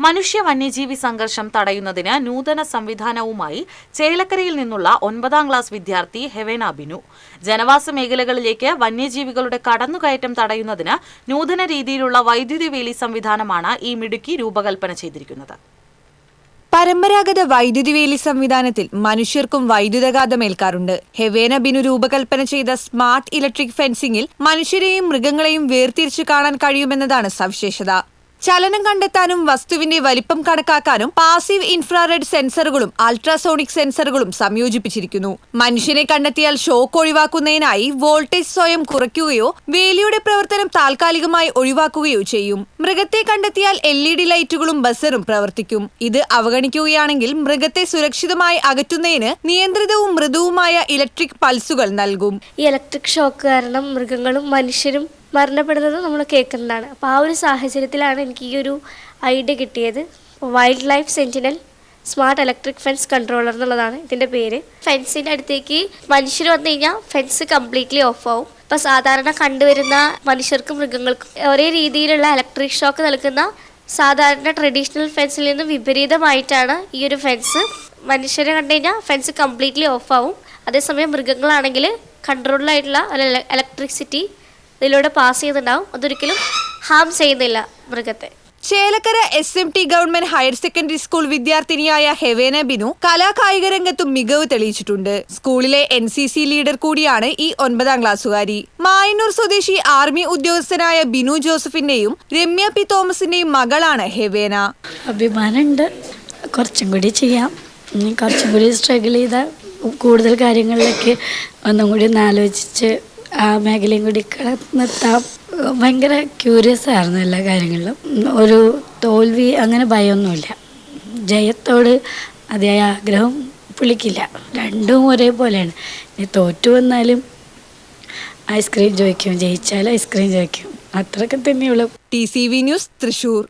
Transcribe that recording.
മനുഷ്യ വന്യജീവി സംഘർഷം തടയുന്നതിന് നൂതന സംവിധാനവുമായി ചേലക്കരയിൽ നിന്നുള്ള 9ാം ക്ലാസ് വിദ്യാർത്ഥി ഹെവേന ബിനു. ജനവാസ മേഖലകളിലേക്ക് വന്യജീവികളുടെ കടന്നുകയറ്റം തടയുന്നതിന് നൂതന രീതിയിലുള്ള വൈദ്യുതി വേലി സംവിധാനമാണ് ഈ മിടുക്കി രൂപകൽപ്പന ചെയ്തിരിക്കുന്നത്. പരമ്പരാഗത വൈദ്യുതി വേലി സംവിധാനത്തിൽ മനുഷ്യർക്കും വൈദ്യുതാഘാതമേൽക്കാറുണ്ട്. ഹെവേന ബിനു രൂപകൽപ്പന ചെയ്ത സ്മാർട്ട് ഇലക്ട്രിക് ഫെൻസിംഗിൽ മനുഷ്യരെയും മൃഗങ്ങളെയും വേർതിരിച്ചു കാണാൻ കഴിയുമെന്നതാണ് സവിശേഷത. ചലനം കണ്ടെത്താനും വസ്തുവിന്റെ വലിപ്പം കണക്കാക്കാനും പാസീവ് ഇൻഫ്രാറെഡ് സെൻസറുകളും അൾട്രാസോണിക് സെൻസറുകളും സംയോജിപ്പിച്ചിരിക്കുന്നു. മനുഷ്യനെ കണ്ടെത്തിയാൽ ഷോക്ക് ഒഴിവാക്കുന്നതിനായി വോൾട്ടേജ് സ്വയം കുറയ്ക്കുകയോ വേലിയുടെ പ്രവർത്തനം താൽക്കാലികമായി ഒഴിവാക്കുകയോ ചെയ്യും. മൃഗത്തെ കണ്ടെത്തിയാൽ LED ലൈറ്റുകളും ബസറും പ്രവർത്തിക്കും. ഇത് അവഗണിക്കുകയാണെങ്കിൽ മൃഗത്തെ സുരക്ഷിതമായി അകറ്റുന്നതിന് നിയന്ത്രിതവും മൃദുവുമായ ഇലക്ട്രിക് പൾസുകൾ നൽകും. ഈ ഇലക്ട്രിക് ഷോക്ക് കാരണം മൃഗങ്ങളും മനുഷ്യരും മരണപ്പെടുന്നത് നമ്മൾ കേൾക്കുന്നതാണ്. അപ്പോൾ ആ ഒരു സാഹചര്യത്തിലാണ് എനിക്ക് ഈ ഒരു ഐഡിയ കിട്ടിയത്. Wild life sentinel smart electric fence controller എന്നുള്ളതാണ് ഇതിൻ്റെ പേര്. ഫെൻസിൻ്റെ അടുത്തേക്ക് മനുഷ്യർ വന്നു കഴിഞ്ഞാൽ ഫെൻസ് കംപ്ലീറ്റ്ലി ഓഫ് ആവും. ഇപ്പോൾ സാധാരണ കണ്ടുവരുന്ന മനുഷ്യർക്കും മൃഗങ്ങൾക്കും ഒരേ രീതിയിലുള്ള ഇലക്ട്രിക് ഷോക്ക് നൽകുന്ന സാധാരണ ട്രഡീഷണൽ ഫെൻസിൽ നിന്ന് വിപരീതമായിട്ടാണ് ഈ ഒരു ഫെൻസ്. മനുഷ്യരെ കണ്ടു കഴിഞ്ഞാൽ ഫെൻസ് കംപ്ലീറ്റ്ലി ഓഫ് ആവും. അതേസമയം മൃഗങ്ങളാണെങ്കിൽ കൺട്രോൾഡായിട്ടുള്ള ഇലക്ട്രിസിറ്റി ഇതിലൂടെ പാസ് ചെയ്യുന്നുണ്ടാവും. അതൊരിക്കലും ഹാം ചെയ്യുന്നില്ല മൃഗത്തെ. Chelakkara SMT government higher secondary school വിദ്യാർത്ഥിനിയായ ഹെവേന ബിനു കലാകായിക രംഗത്തും മികവ് തെളിയിച്ചിട്ടുണ്ട്. സ്കൂളിലെ NCC ലീഡർ കൂടിയാണ് ഈ 9ാം ക്ലാസ്സുകാരി. മായന്നൂർ സ്വദേശി ആർമി ഉദ്യോഗസ്ഥനായ ബിനു ജോസഫിന്റെയും രമ്യ പി തോമസിന്റെയും മകളാണ് ഹെവേന. അഭിമാനമുണ്ട്. കുറച്ചും കൂടി ചെയ്യാം, കുറച്ചും കൂടി സ്ട്രഗിൾ ചെയ്താൽ കൂടുതൽ കാര്യങ്ങളിലേക്ക് ഒന്നും കൂടി ആലോചിച്ച് ആ മേഖലയും കൂടി കടന്നെത്താം. ഭയങ്കര ക്യൂരിയസ് ആയിരുന്നു എല്ലാ കാര്യങ്ങളിലും. ഒരു തോൽവി അങ്ങനെ ഭയമൊന്നുമില്ല. ജയത്തോട് അതിയായ ആഗ്രഹം പുള്ളിക്കില്ല. രണ്ടും ഒരേപോലെയാണ്. ഇനി തോറ്റു വന്നാലും ഐസ്ക്രീം ചോദിക്കും, ജയിച്ചാലും ഐസ്ക്രീം ചോദിക്കും. അത്രയൊക്കെ തന്നെയുള്ളൂ. TCV news, Thrissur.